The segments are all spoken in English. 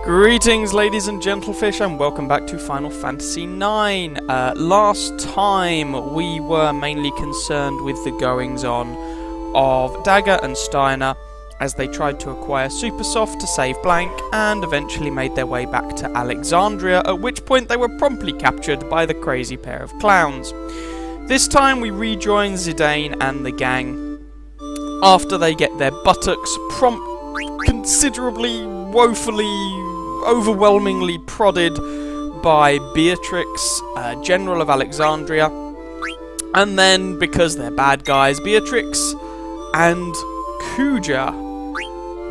Greetings, ladies and gentlefish, and welcome back to Final Fantasy IX. Last time we were mainly concerned with the goings-on of Dagger and Steiner as they tried to acquire Supersoft to save Blank and eventually made their way back to Alexandria, at which point they were promptly captured by the crazy pair of clowns. This time we rejoin Zidane and the gang after they get their buttocks considerably, woefully, overwhelmingly prodded by Beatrix, General of Alexandria, and then, because they're bad guys, Beatrix and Kuja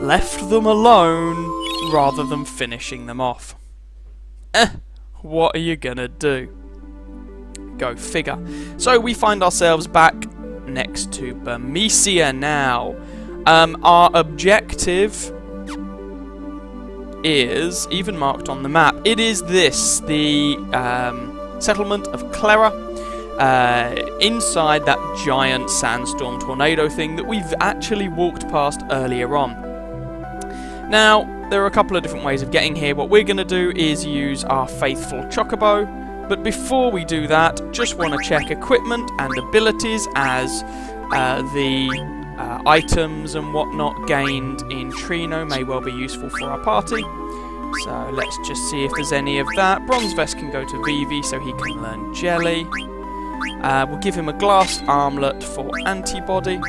left them alone rather than finishing them off. What are you gonna do? Go figure. So we find ourselves back next to Bermesia now. Our objective is even marked on the map. It is this, the settlement of Clara, inside that giant sandstorm tornado thing that we've actually walked past earlier on. Now, there are a couple of different ways of getting here. What we're going to do is use our faithful Chocobo, but before we do that, just want to check equipment and abilities, as the items and whatnot gained in Trino may well be useful for our party. So let's just see if there's any of that. Bronze Vest can go to Vivi so he can learn Jelly. We'll give him a glass armlet for antibody.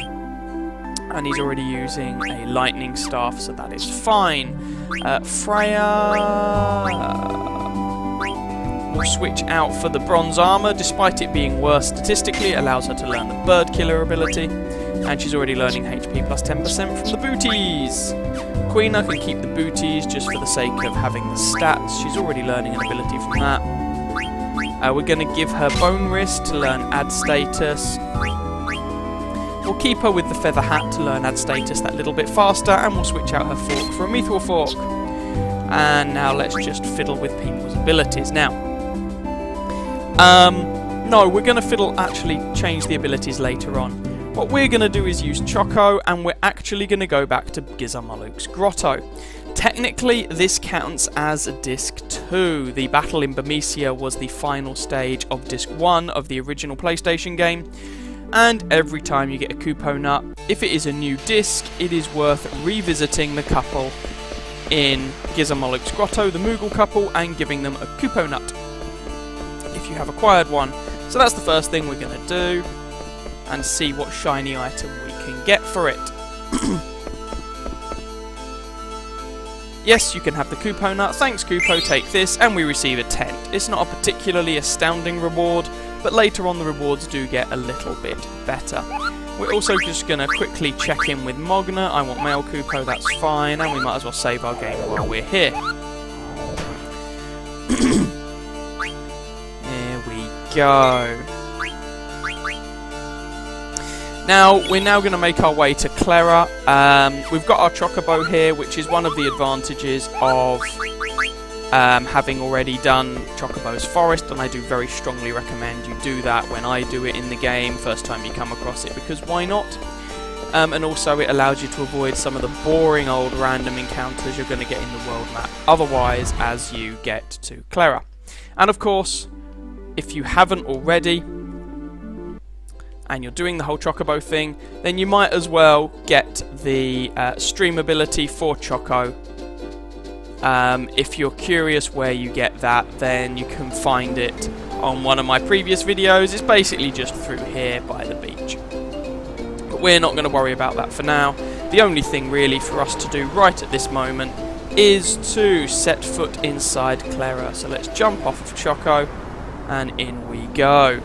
And he's already using a lightning staff, so that is fine. Freya will switch out for the bronze armor. Despite it being worse statistically, it allows her to learn the bird killer ability. And she's already learning HP plus 10% from the booties. Queena can keep the booties just for the sake of having the stats. She's already learning an ability from that. We're going to give her Bone Wrist to learn Add Status. We'll keep her with the Feather Hat to learn Add Status that little bit faster, and we'll switch out her Fork for a Mithril Fork. And now let's just fiddle with people's abilities. Now, no, we're going to actually change the abilities later on. What we're going to do is use Choco, and we're actually going to go back to Gizamoluk's Grotto. Technically, this counts as Disc 2. The battle in Bermesia was the final stage of Disc 1 of the original PlayStation game, and every time you get a Kupo Nut, if it is a new disc, it is worth revisiting the couple in Gizamoluk's Grotto, the Moogle couple, and giving them a Kupo Nut if you have acquired one. So that's the first thing we're going to do, and see what shiny item we can get for it. Yes, you can have the Kupo Nut. Thanks, Kupo, take this, and we receive a tent. It's not a particularly astounding reward, but later on the rewards do get a little bit better. We're also just going to quickly check in with Mogna. I want male Kupo, that's fine, and we might as well save our game while we're here. There we go. Now, we're now going to make our way to Clara. We've got our Chocobo here, which is one of the advantages of having already done Chocobo's Forest, and I do very strongly recommend you do that when I do it in the game, first time you come across it, because why not? And also it allows you to avoid some of the boring old random encounters you're going to get in the world map otherwise as you get to Clara. And of course, if you haven't already, and you're doing the whole Chocobo thing, then you might as well get the stream ability for Choco. If you're curious where you get that, then you can find it on one of my previous videos. It's basically just through here by the beach. But we're not going to worry about that for now. The only thing really for us to do right at this moment is to set foot inside Clara. So let's jump off of Choco, and in we go.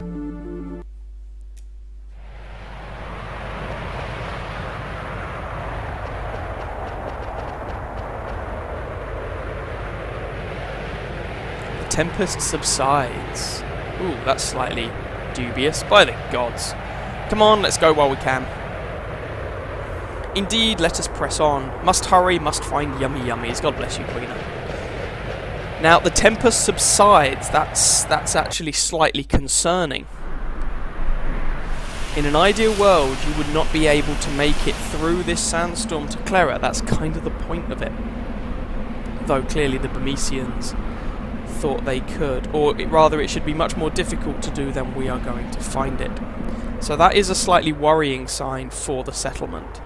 Tempest subsides. Ooh, that's slightly dubious. By the gods. Come on, let's go while we can. Indeed, let us press on. Must hurry, must find yummy yummies. God bless you, Queena. Now, the Tempest subsides. That's actually slightly concerning. In an ideal world, you would not be able to make it through this sandstorm to Clara. That's kind of the point of it. though clearly the Burmesians thought they could, or rather it should be much more difficult to do than we are going to find it. So that is a slightly worrying sign for the settlement.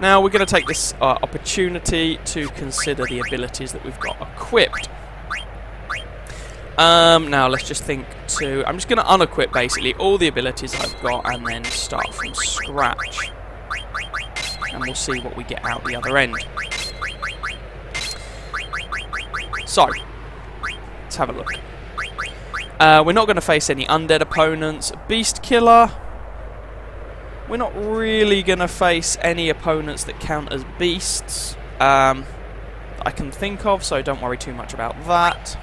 Now we're going to take this opportunity to consider the abilities that we've got equipped. Now let's just think I'm just going to unequip basically all the abilities I've got and then start from scratch. And we'll see what we get out the other end. So, let's have a look. We're not going to face any undead opponents. Beast Killer. We're not really going to face any opponents that count as beasts. I can think of, so don't worry too much about that.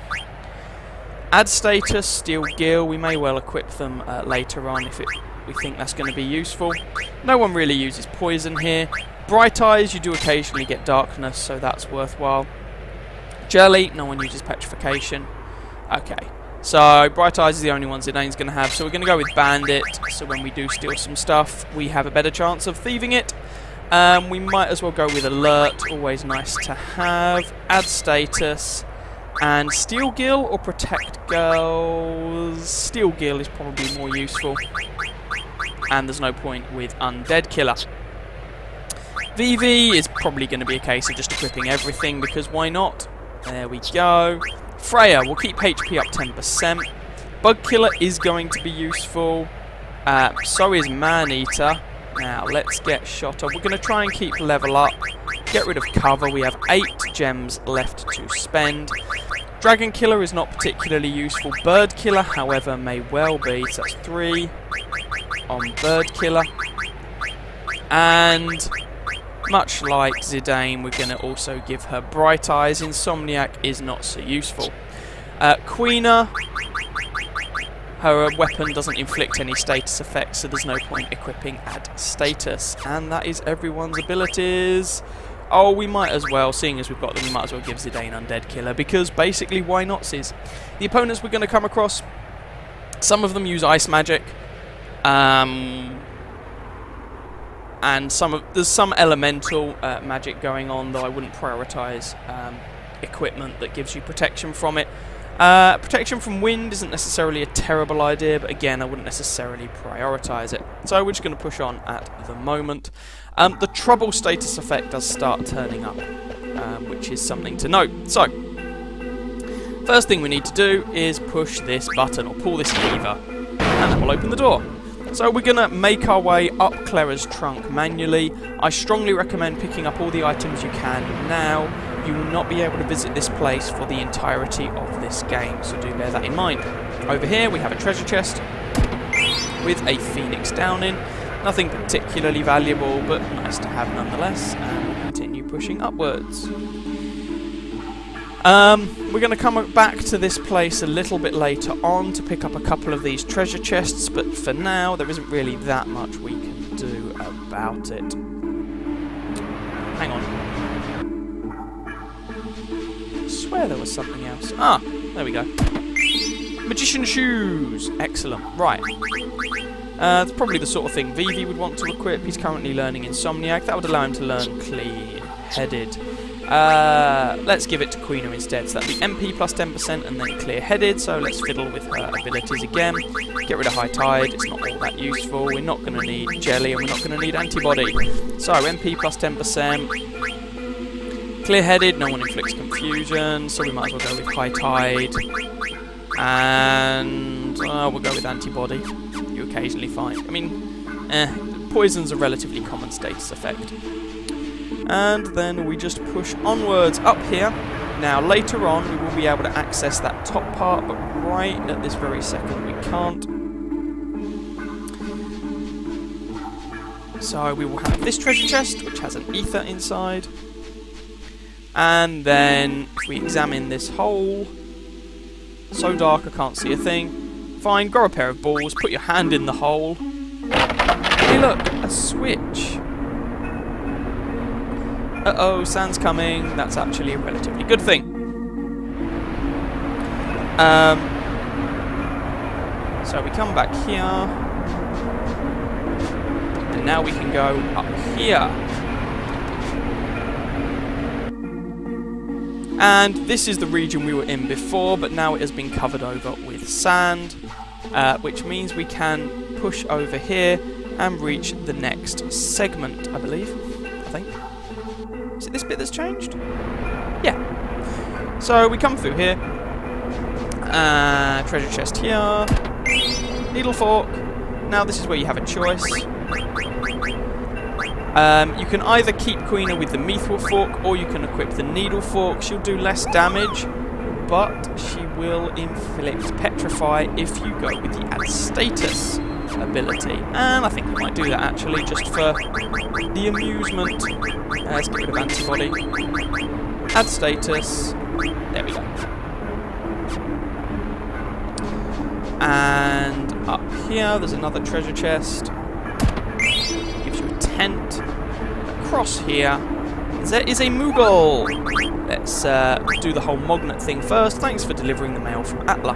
Add status, Steel Gill. We may well equip them later on if we think that's going to be useful. No one really uses poison here. Bright Eyes, you do occasionally get darkness, so that's worthwhile. Jelly, no one uses petrification. Okay, so Bright Eyes is the only ones Zidane's going to have, so we're going to go with Bandit, so when we do steal some stuff, we have a better chance of thieving it. We might as well go with Alert, always nice to have. Add status. And Steel Gill or Protect Girls? Steel Gill is probably more useful. And there's no point with Undead Killer. VV is probably going to be a case of just equipping everything, because why not? There we go. Freya will keep HP up 10%. Bug Killer is going to be useful. So is Man-Eater. Now, let's get Shotter. We're going to try and keep level up. Get rid of cover. We have 8 gems left to spend. Dragon Killer is not particularly useful. Bird Killer, however, may well be. So that's 3 on Bird Killer. And much like Zidane, we're going to also give her Bright Eyes. Insomniac is not so useful. Queener, her weapon doesn't inflict any status effects, so there's no point equipping Add Status. And that is everyone's abilities. Oh, we might as well, seeing as we've got them, we might as well give Zidane Undead Killer, because basically, why not, Sis? The opponents we're going to come across, some of them use Ice Magic. And there's some elemental magic going on, though I wouldn't prioritise equipment that gives you protection from it. Protection from wind isn't necessarily a terrible idea, but again, I wouldn't necessarily prioritise it. So we're just going to push on at the moment. The trouble status effect does start turning up, which is something to note. So, first thing we need to do is push this button, or pull this lever, and that will open the door. So we're going to make our way up Clara's trunk manually. I strongly recommend picking up all the items you can now. You will not be able to visit this place for the entirety of this game, so do bear that in mind. Over here we have a treasure chest with a Phoenix down in. Nothing particularly valuable, but nice to have nonetheless, and we'll continue pushing upwards. We're going to come back to this place a little bit later on to pick up a couple of these treasure chests, but for now there isn't really that much we can do about it. Hang on. I swear there was something else. Ah, there we go. Magician shoes! Excellent. Right. It's probably the sort of thing Vivi would want to equip. He's currently learning Insomniac. That would allow him to learn Clear-Headed. Let's give it to Queener instead. So that'd be MP plus 10% and then Clear-Headed. So let's fiddle with her abilities again. Get rid of High Tide. It's not all that useful. We're not going to need Jelly and we're not going to need Antibody. So MP plus 10%. Clear-Headed. No one inflicts confusion. So we might as well go with High Tide. And we'll go with Antibody. You occasionally find. I mean, poison's a relatively common status effect. And then we just push onwards up here. Now later on we will be able to access that top part, but right at this very second we can't. So we will have this treasure chest, which has an ether inside. And then if we examine this hole, so dark I can't see a thing. Fine, grow a pair of balls, put your hand in the hole. Hey look, a switch. Uh-oh, sand's coming. That's actually a relatively good thing. So we come back here. And now we can go up here. And this is the region we were in before, but now it has been covered over with sand, which means we can push over here and reach the next segment, I believe. I think. Is it this bit that's changed? Yeah. So we come through here. Treasure chest here. Needle fork. Now this is where you have a choice. You can either keep Queena with the Mithril fork, or you can equip the Needle fork. She'll do less damage, but she will inflict Petrify if you go with the Add Status ability. And I think we might do that actually, just for the amusement. Let's get rid of Antibody. Add Status. There we go. And up here, there's another treasure chest. Gives you a tent. Across here, there is a Moogle. Let's do the whole Mognet thing first. Thanks for delivering the mail from Atla.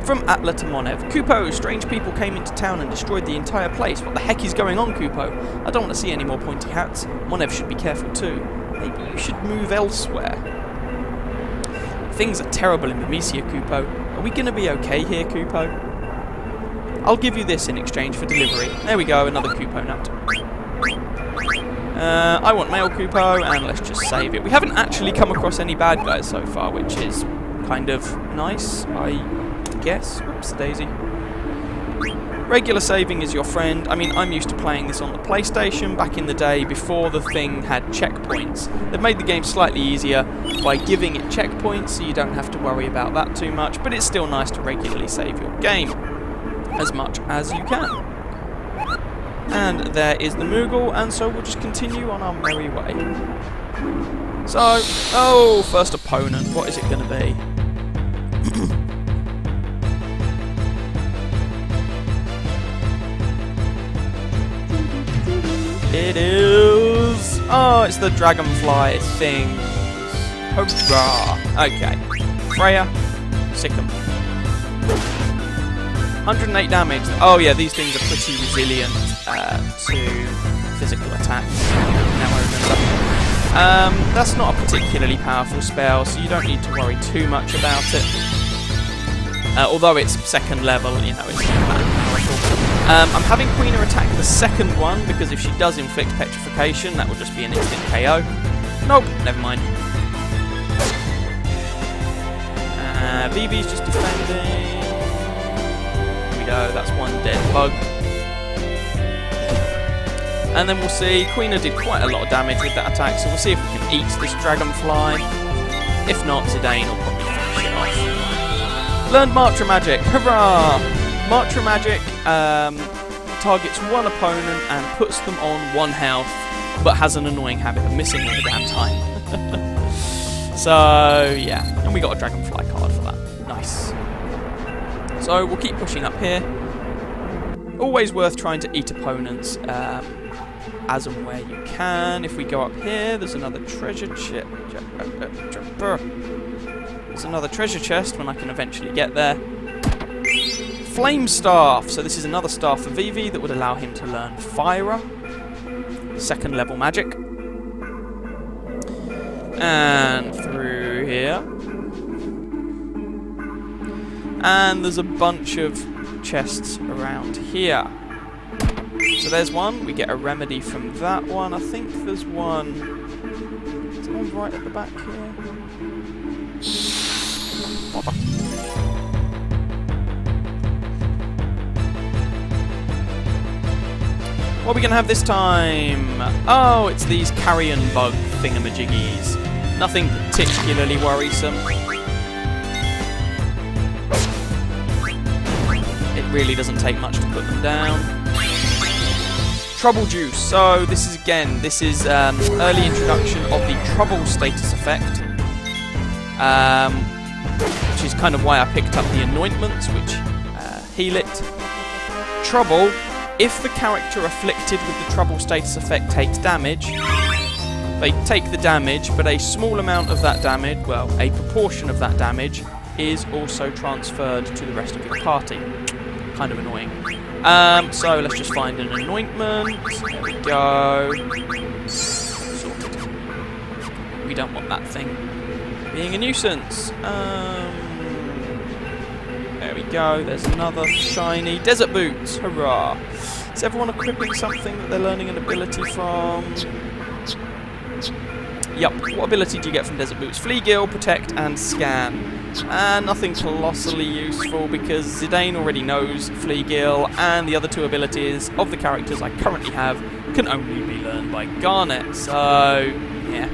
From Atla to Monev. Kupo, strange people came into town and destroyed the entire place. What the heck is going on, Kupo? I don't want to see any more pointy hats. Monev should be careful too. Maybe you should move elsewhere. Things are terrible in Nemesia, Kupo. Are we going to be okay here, Kupo? I'll give you this in exchange for delivery. There we go, another Kupo nut. I want mail, Kupo, and let's just save it. We haven't actually come across any bad guys so far, which is kind of nice, I guess. Whoops, daisy. Regular saving is your friend. I mean, I'm used to playing this on the PlayStation back in the day before the thing had checkpoints. They've made the game slightly easier by giving it checkpoints, so you don't have to worry about that too much, but it's still nice to regularly save your game as much as you can. And there is the Moogle, and so we'll just continue on our merry way. So, oh, first opponent. What is it going to be? It is... Oh, it's the dragonfly things. Hurrah! Okay. Freya, Sikkim. 108 damage. Oh yeah, these things are pretty resilient to physical attacks. Now I remember. That's not a particularly powerful spell, so you don't need to worry too much about it. Although it's second level, you know, it's not that powerful. I'm having Queena attack the second one, because if she does inflict petrification, that will just be an instant KO. Nope, never mind. Vivi's just defending. Here we go, that's one dead bug. And then we'll see, Queena did quite a lot of damage with that attack, so we'll see if we can eat this dragonfly. If not, Zidane will probably finish it off. Learned Martra Magic, hurrah! Martra Magic targets one opponent and puts them on 1 health, but has an annoying habit of missing all the damn time. So, yeah. And we got a Dragonfly card for that. Nice. So, we'll keep pushing up here. Always worth trying to eat opponents as and where you can. If we go up here, there's another treasure chest. There's another treasure chest when I can eventually get there. Flame Staff. So this is another staff for Vivi that would allow him to learn Fire. Second level magic. And through here. And there's a bunch of chests around here. So there's one. We get a remedy from that one. I think there's one. Is there one right at the back here? Bother. What are we going to have this time? Oh, it's these carrion bug thingamajiggies. Nothing particularly worrisome. It really doesn't take much to put them down. Trouble Juice. So this is early introduction of the Trouble status effect. Which is kind of why I picked up the anointments, which heal it. Trouble. If the character afflicted with the Trouble status effect takes damage, they take the damage, but a small amount of that damage, well, a proportion of that damage, is also transferred to the rest of your party. Kind of annoying. So let's just find an anointment. There we go. Sorted. We don't want that thing. being a nuisance. There we go. There's another shiny desert boots. Hurrah! Is everyone equipping something that they're learning an ability from? Yup. What ability do you get from desert boots? Flee, gill, protect, and scan. Nothing colossally useful because Zidane already knows Flee, gill, and the other two abilities of the characters I currently have can only be learned by Garnet. So yeah.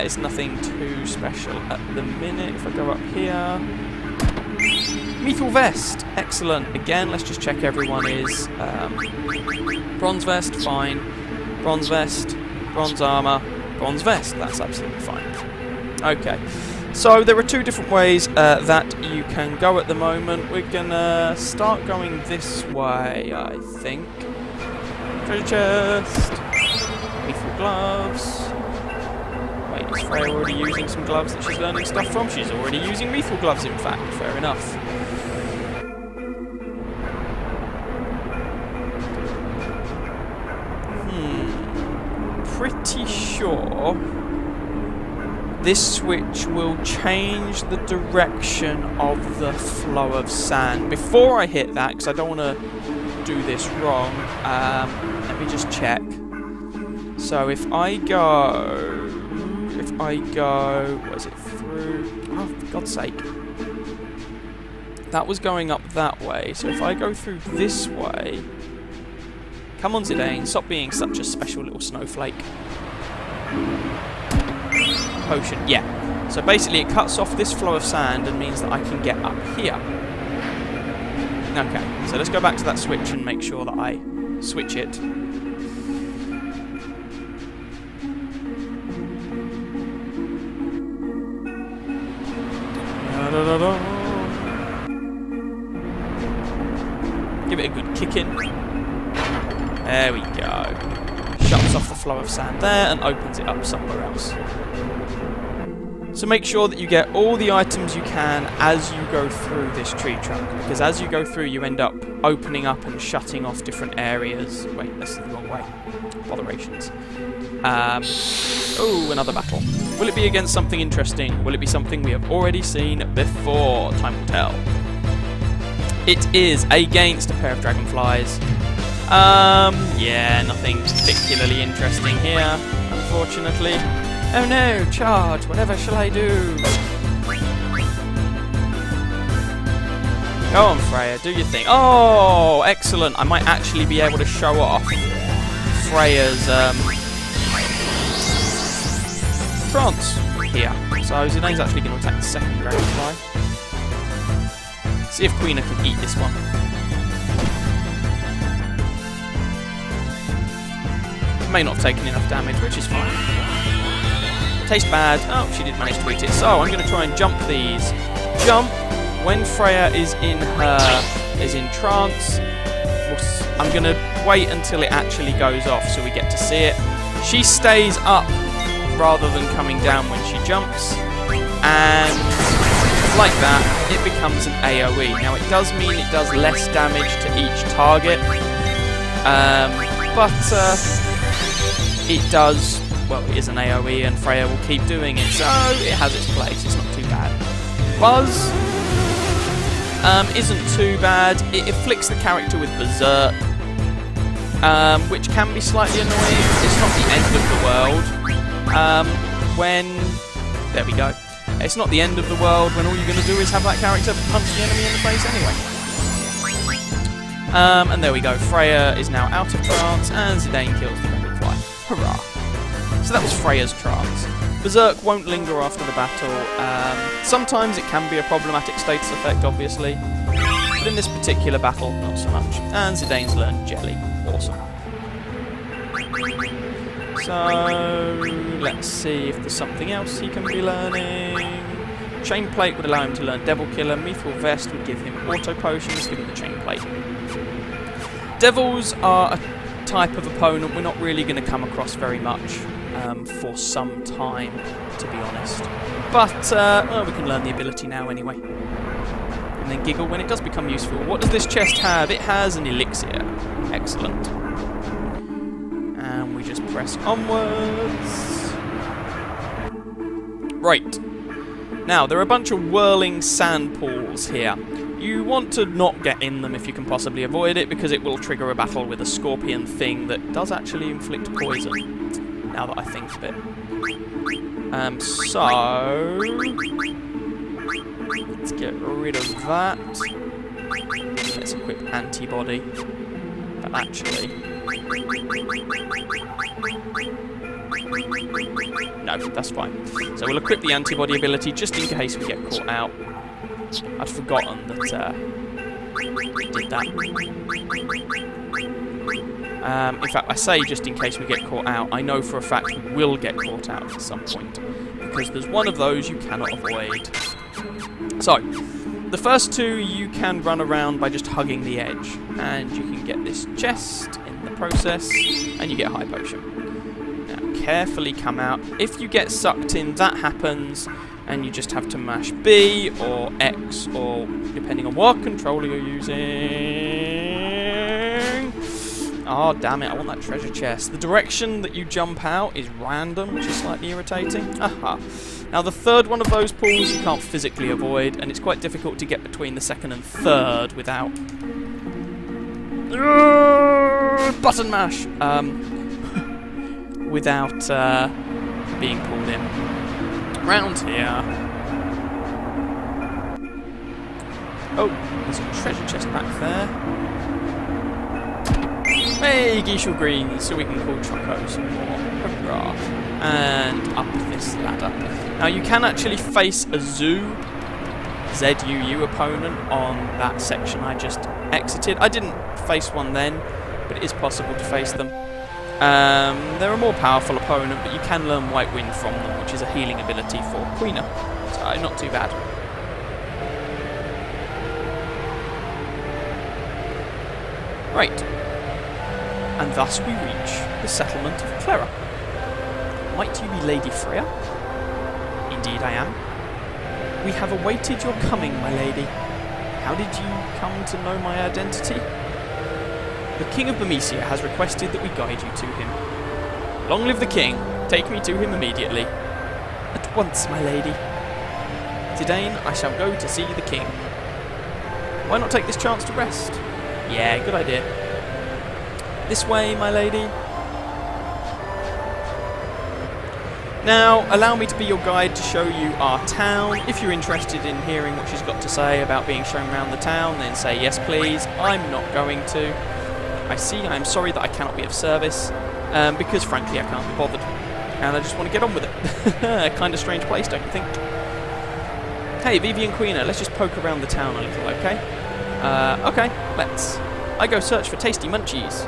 It's nothing too special at the minute. If I go up here, Mithril Vest, excellent. Again, let's just check everyone is Bronze Vest, fine. Bronze Vest, Bronze Armour, Bronze Vest, that's absolutely fine. Okay, so there are two different ways that you can go at the moment. We're gonna start going this way, I think. Treasure chest, Mithril gloves. Wait, is Freya already using some gloves that she's learning stuff from? She's already using Mithril gloves, in fact. Fair enough. Pretty sure this switch will change the direction of the flow of sand. Before I hit that, because I don't want to do this wrong, let me just check. So if I go, what is it, through, oh for God's sake, that was going up that way, so if I go through this way, come on Zidane, stop being such a special little snowflake. Potion, yeah. So basically it cuts off this flow of sand and means that I can get up here. Okay, so let's go back to that switch and make sure that I switch it. Give it a good kick in. There we go. Shuts off the flow of sand there and opens it up somewhere else. So make sure that you get all the items you can as you go through this tree trunk, because as you go through you end up opening up and shutting off different areas. Wait, that's the wrong way. Botherations. Oh, another battle. Will it be against something interesting? Will it be something we have already seen before? Time will tell. It is against a pair of dragonflies. Yeah, nothing particularly interesting here, unfortunately. Oh no, charge, whatever shall I do? Go on, Freya, do your thing. Oh, excellent. I might actually be able to show off Freya's trance here. So Zidane's actually going to attack the second dragonfly. See if Queena can eat this one. May not have taken enough damage, which is fine. Taste bad. Oh, she did manage to eat it. So I'm going to try and jump these. Jump when Freya is in trance. I'm going to wait until it actually goes off so we get to see it. She stays up rather than coming down when she jumps, and like that, it becomes an AoE. Now it does mean it does less damage to each target, but it does, well, it is an AoE and Freya will keep doing it, so it has its place, it's not too bad. Buzz isn't too bad. It afflicts the character with Berserk, which can be slightly annoying. It's not the end of the world. There we go. It's not the end of the world when all you're going to do is have that character punch the enemy in the face anyway. And there we go. Freya is now out of trance, and Zidane kills the dragonfly. Hurrah! So that was Freya's trance. Berserk won't linger after the battle. Sometimes it can be a problematic status effect, obviously, but in this particular battle, not so much. And Zidane's learned Jelly. Awesome. So, let's see if there's something else he can be learning. Chain Plate would allow him to learn Devil Killer. Mithril Vest would give him Auto Potions, give him the Chain Plate. Devils are a type of opponent we're not really going to come across very much for some time, to be honest. But, well, we can learn the ability now anyway. And then giggle when it does become useful. What does this chest have? It has an elixir. Excellent. And we just press onwards. Right. Now, there are a bunch of whirling sand pools here. You want to not get in them if you can possibly avoid it, because it will trigger a battle with a scorpion thing that does actually inflict poison, now that I think of it. So... let's get rid of that. Let's equip antibody. But actually... no, that's fine. So we'll equip the antibody ability just in case we get caught out. I'd forgotten that we did that. In fact, I say just in case we get caught out. I know for a fact we will get caught out at some point, because there's one of those you cannot avoid. So, the first two you can run around by just hugging the edge, and you can get this chest in the process, and you get a high potion. Now, carefully come out. If you get sucked in, that happens, and you just have to mash B or X, or depending on what controller you're using. Oh, damn it, I want that treasure chest. The direction that you jump out is random, which is slightly irritating. Aha. Now, the third one of those pools you can't physically avoid, and it's quite difficult to get between the second and third without... button mash! Without being pulled in. Round here. Oh, there's a treasure chest back there. Hey, Geishel Green, so we can call Choco some more. Hurrah. And up this ladder. Now, you can actually face a ZUU opponent on that section I just exited. I didn't face one then, but it is possible to face them. They're a more powerful opponent, but you can learn White Wind from them, which is a healing ability for Quina. So, not too bad. Right. And thus we reach the settlement of Clara. Might you be Lady Freya? Indeed I am. We have awaited your coming, my lady. How did you come to know my identity? The King of Bermesia has requested that we guide you to him. Long live the King. Take me to him immediately. At once, my lady. Zidane, I shall go to see the King. Why not take this chance to rest? Yeah, good idea. This way, my lady. Now, allow me to be your guide to show you our town. If you're interested in hearing what she's got to say about being shown around the town, then say yes, please. I'm not going to. I see, I'm sorry that I cannot be of service, because frankly I can't be bothered. And I just want to get on with it. A kind of strange place, don't you think? Hey, Vivi and Quina, let's just poke around the town a little, okay? Okay, let's. I go search for tasty munchies.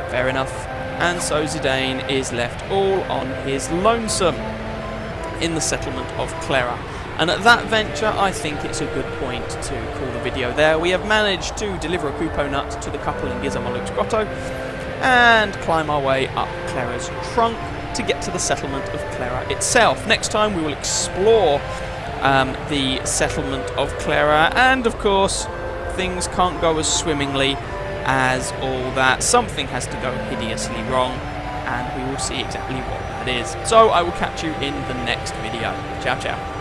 Fair enough. And so Zidane is left all on his lonesome in the settlement of Clara. And at that venture, I think it's a good point to call the video there. We have managed to deliver a Kupo nut to the couple in Gizamoluk's grotto and climb our way up Clara's trunk to get to the settlement of Clara itself. Next time we will explore the settlement of Clara, and of course things can't go as swimmingly as all that. Something has to go hideously wrong, and we will see exactly what that is. So I will catch you in the next video. Ciao, ciao.